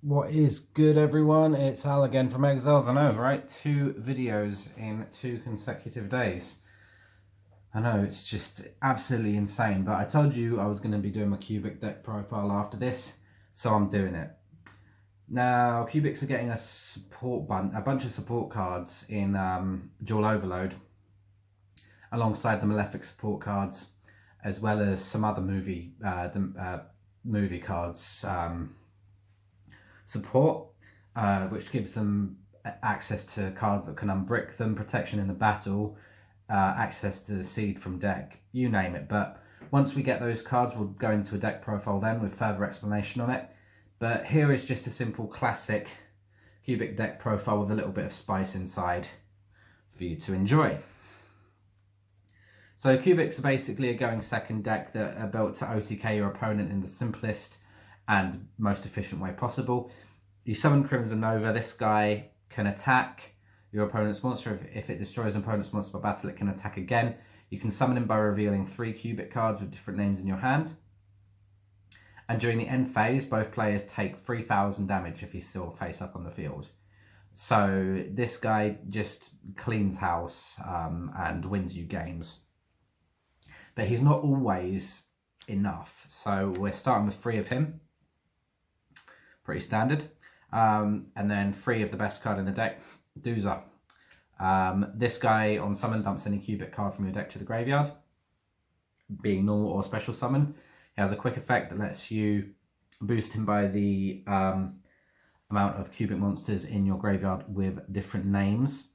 What is good, everyone? It's Al again from Exiles. I know, right? 2 videos in 2 consecutive days. I know, it's just absolutely insane, but I told you I was going to be doing my Cubic deck profile after this, so I'm doing it. Now, Cubics are getting a bunch of support cards in Dual Overload, alongside the Malefic support cards, as well as some other movie cards support, which gives them access to cards that can unbrick them, protection in the battle, access to the seed from deck, you name it. But once we get those cards, we'll go into a deck profile then with further explanation on it. But here is just a simple classic Cubic deck profile with a little bit of spice inside for you to enjoy. So Cubics are basically a going second deck that are built to OTK your opponent in the simplest and most efficient way possible. You summon Crimson Nova. This guy can attack your opponent's monster. If it destroys an opponent's monster by battle, it can attack again. You can summon him by revealing 3 Cubic cards with different names in your hand. And during the end phase, both players take 3,000 damage if he's still face up on the field. So this guy just cleans house and wins you games. But he's not always enough. So we're starting with 3 of him. Pretty standard. And then 3 of the best card in the deck, Doozer. This guy on summon dumps any Cubic card from your deck to the graveyard, being normal or special summon. He has a quick effect that lets you boost him by the amount of Cubic monsters in your graveyard with different names.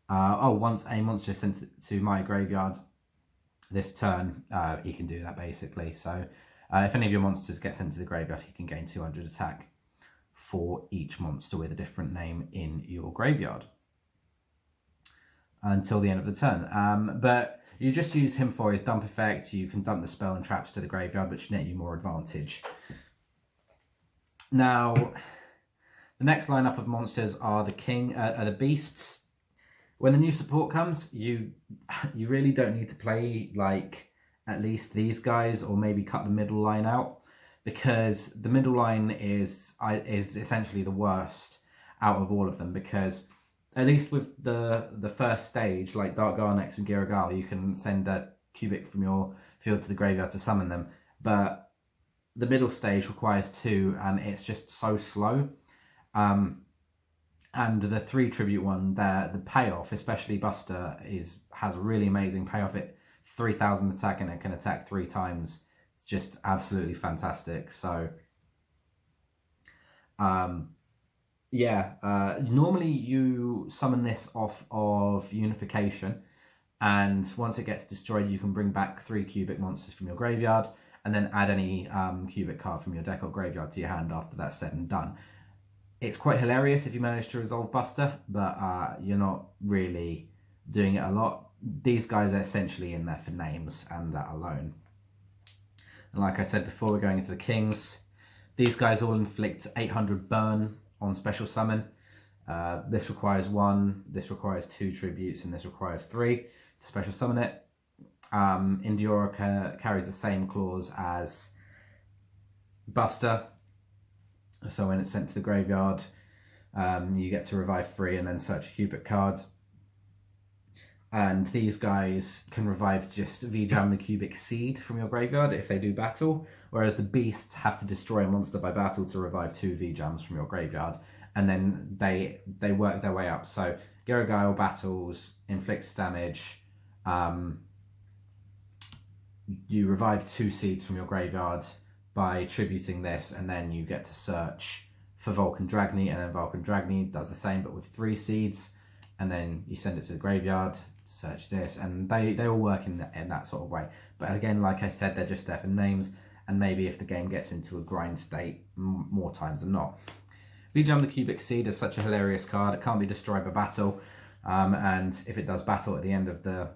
Once a monster is sent to my graveyard this turn, he can do that basically. So if any of your monsters get sent to the graveyard, he can gain 200 attack for each monster with a different name in your graveyard until the end of the turn. But you just use him for his dump effect. You can dump the spell and traps to the graveyard, which net you more advantage. Now, the next lineup of monsters are the beasts. When the new support comes, you really don't need to play like at least these guys, or maybe cut the middle line out, because the middle line is essentially the worst out of all of them, because at least with the first stage, like Dark Garnex and Giragal, you can send a Cubic from your field to the graveyard to summon them, but the middle stage requires 2, and it's just so slow. And the 3 tribute one there, the payoff, especially Buster, has a really amazing payoff. It 3,000 attack, and it can attack 3 times. It's just absolutely fantastic. So, normally you summon this off of Unification, and once it gets destroyed, you can bring back 3 Cubic monsters from your graveyard, and then add any Cubic card from your deck or graveyard to your hand after that's said and done. It's quite hilarious if you manage to resolve Buster, but you're not really doing it a lot. These guys are essentially in there for names and that alone. And like I said before, we're going into the Kings. These guys all inflict 800 burn on special summon. This requires 1, this requires 2 tributes, and this requires 3 to special summon it. Indiora carries the same clause as Buster. So when it's sent to the graveyard, you get to revive 3 and then search a Cubic card. And these guys can revive just V-Jam the Cubic seed from your graveyard if they do battle, whereas the beasts have to destroy a monster by battle to revive 2 V-Jams from your graveyard, and then they work their way up. So Giragal battles, inflicts damage, you revive 2 seeds from your graveyard by tributing this, and then you get to search for Vulcan Dragny, and then Vulcan Dragny does the same but with 3 seeds, and then you send it to the graveyard to search this, and they all work in that sort of way. But again, like I said, they're just there for names, and maybe if the game gets into a grind state, more times than not. V-Jam the Cubic Seed is such a hilarious card. It can't be destroyed by battle, and if it does battle at the end of the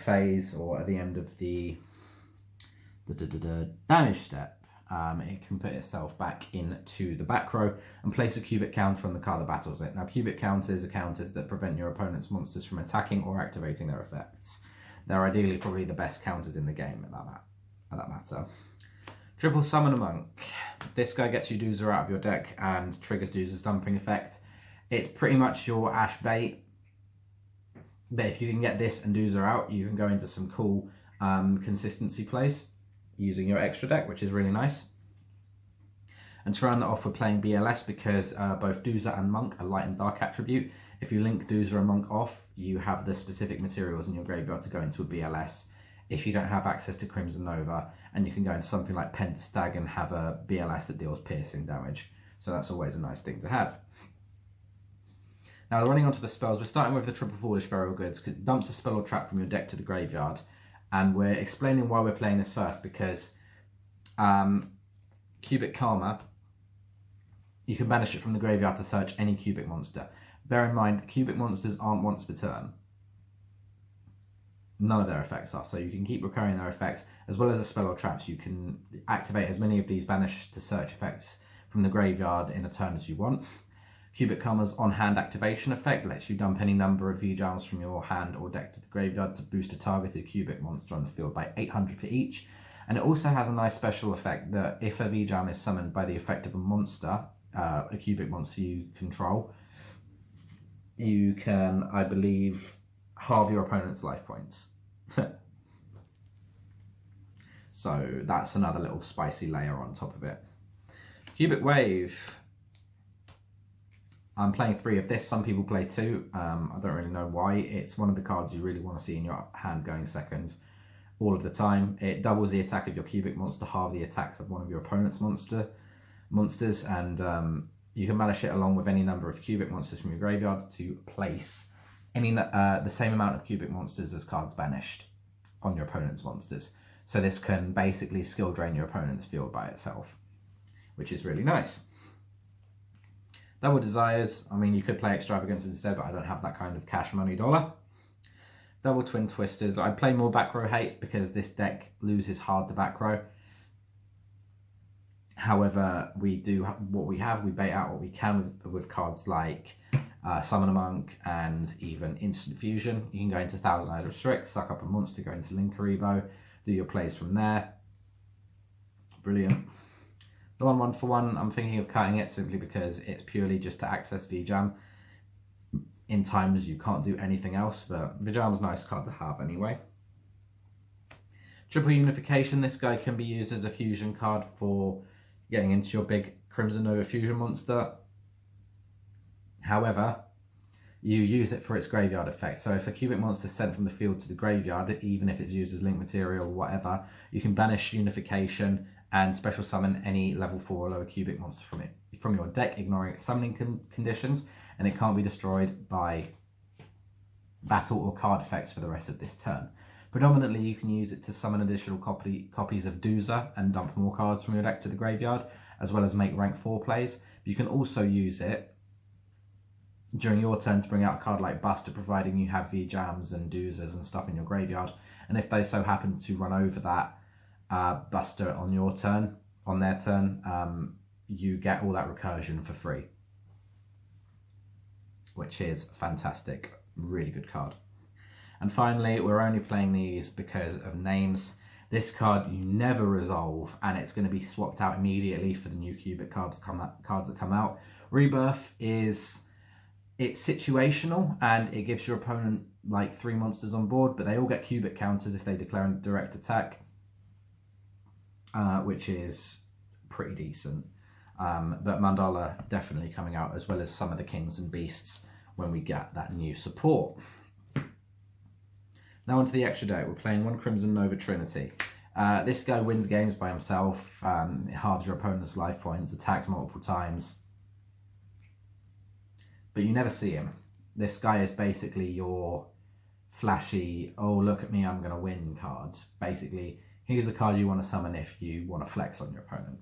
phase, or at the end of the damage step, it can put itself back into the back row and place a Cubic counter on the card that battles it. Now, Cubic counters are counters that prevent your opponent's monsters from attacking or activating their effects. They're ideally probably the best counters in the game at that matter. Triple Summon a Monk. This guy gets you Doozer out of your deck and triggers Doozer's dumping effect. It's pretty much your Ash bait, but if you can get this and Doozer out, you can go into some cool consistency plays using your extra deck, which is really nice. And to round that off, we're playing BLS because both Doozer and Monk are light and dark attribute. If you link Doozer and Monk off, you have the specific materials in your graveyard to go into a BLS. If you don't have access to Crimson Nova, and you can go into something like Pentastag and have a BLS that deals piercing damage. So that's always a nice thing to have. Now, running onto the spells, we're starting with the Triple Foolish Burial Goods because it dumps a spell or trap from your deck to the graveyard. And we're explaining why we're playing this first because Cubic Karma, you can banish it from the graveyard to search any cubic monster. Bear in mind, cubic monsters aren't once per turn. None of their effects are, so you can keep recurring their effects, as well as the spell or traps. You can activate as many of these banish to search effects from the graveyard in a turn as you want. Cubic Karma's on-hand activation effect lets you dump any number of V-Jams from your hand or deck to the graveyard to boost a targeted cubic monster on the field by 800 for each. And it also has a nice special effect that if a V-Jam is summoned by the effect of a monster, a cubic monster you control, you can, I believe, halve your opponent's life points. So that's another little spicy layer on top of it. Cubic Wave. I'm playing 3 of this. Some people play 2. I don't really know why. It's one of the cards you really want to see in your hand going second all of the time. It doubles the attack of your cubic monster, halve the attacks of one of your opponent's monsters, and you can banish it along with any number of cubic monsters from your graveyard to place the same amount of cubic monsters as cards banished on your opponent's monsters. So this can basically skill drain your opponent's field by itself, which is really nice. Double Desires, I mean, you could play Extravagance instead, but I don't have that kind of cash money dollar. Double Twin Twisters, I play more back row hate because this deck loses hard to back row. However, we do what we have, we bait out what we can with cards like Summon a Monk and even Instant Fusion. You can go into Thousand Eyes Restrict, suck up a monster, go into Linkaribo, do your plays from there. Brilliant. The 1 for 1, I'm thinking of cutting it simply because it's purely just to access V-Jam in times you can't do anything else, but V-Jam's a nice card to have anyway. Triple Unification, this guy can be used as a fusion card for getting into your big Crimson Nova fusion monster. However, you use it for its graveyard effect. So if a cubic monster is sent from the field to the graveyard, even if it's used as link material or whatever, you can banish Unification and special summon any level 4 or lower cubic monster from your deck, ignoring its summoning conditions, and it can't be destroyed by battle or card effects for the rest of this turn. Predominantly, you can use it to summon additional copies of Doozer and dump more cards from your deck to the graveyard, as well as make rank 4 plays. You can also use it during your turn to bring out a card like Buster, providing you have V-Jams and Doozers and stuff in your graveyard. And if they so happen to run over that Buster on their turn, you get all that recursion for free, which is fantastic. Really good card. And finally, we're only playing these because of names. This card you never resolve, and it's going to be swapped out immediately for the new cubic cards that come out. Rebirth it's situational, and it gives your opponent like 3 monsters on board, but they all get cubic counters if they declare a direct attack, which is pretty decent. But Mandala definitely coming out, as well as some of the Kings and Beasts when we get that new support. Now onto the extra deck. We're playing 1 Crimson Nova Trinity. This guy wins games by himself, it halves your opponent's life points, attacks multiple times, but you never see him. This guy is basically your flashy, oh look at me, I'm going to win card. Basically, here's the card you want to summon if you want to flex on your opponent.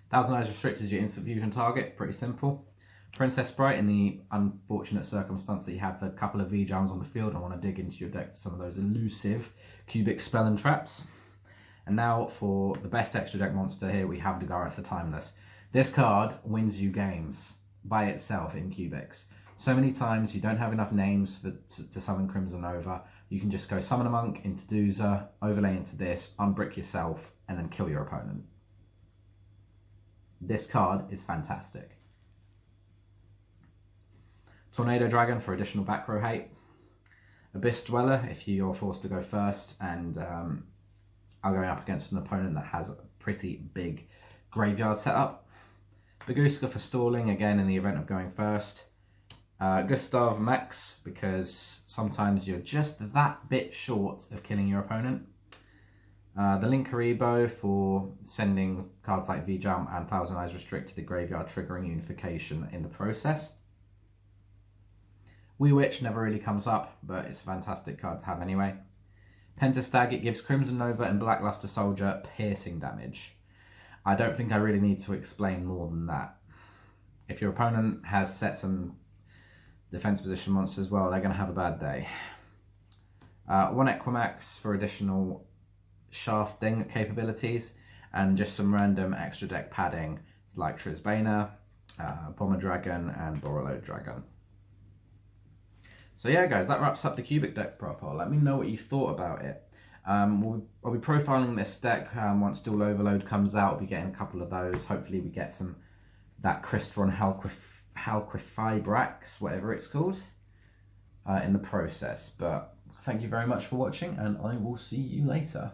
Thousand Eyes Restrict is your instant fusion target, pretty simple. Princess Sprite, in the unfortunate circumstance that you have a couple of V-Jams on the field and want to dig into your deck for some of those elusive cubic spell and traps. And now for the best extra deck monster here, we have Dagaris the Timeless. This card wins you games by itself in cubics. So many times you don't have enough names to summon Crimson Nova. You can just go summon a monk into Doozer, overlay into this, unbrick yourself, and then kill your opponent. This card is fantastic. Tornado Dragon for additional back row hate. Abyss Dweller if you're forced to go first and are going up against an opponent that has a pretty big graveyard setup. Big-Al-YGO for stalling, again in the event of going first. Gustav Max, because sometimes you're just that bit short of killing your opponent. The MR5 for sending cards like V-Jump and Thousand Eyes Restrict to the graveyard, triggering Unification in the process. Wee Witch never really comes up, but it's a fantastic card to have anyway. Pentastag, it gives Crimson Nova and Blackluster Soldier piercing damage. I don't think I really need to explain more than that. If your opponent has set some defense position monsters, well, they're going to have a bad day. One Equimax for additional shafting capabilities, and just some random extra deck padding like Trisbana, Bomber Dragon, and Borreload Dragon. So yeah, guys, that wraps up the Cubic deck profile. Let me know what you thought about it. I'll be profiling this deck once Dual Overload comes out. I'll be getting a couple of those. Hopefully we get that Crystron Halquifibrax, whatever it's called, in the process. But thank you very much for watching, and I will see you later.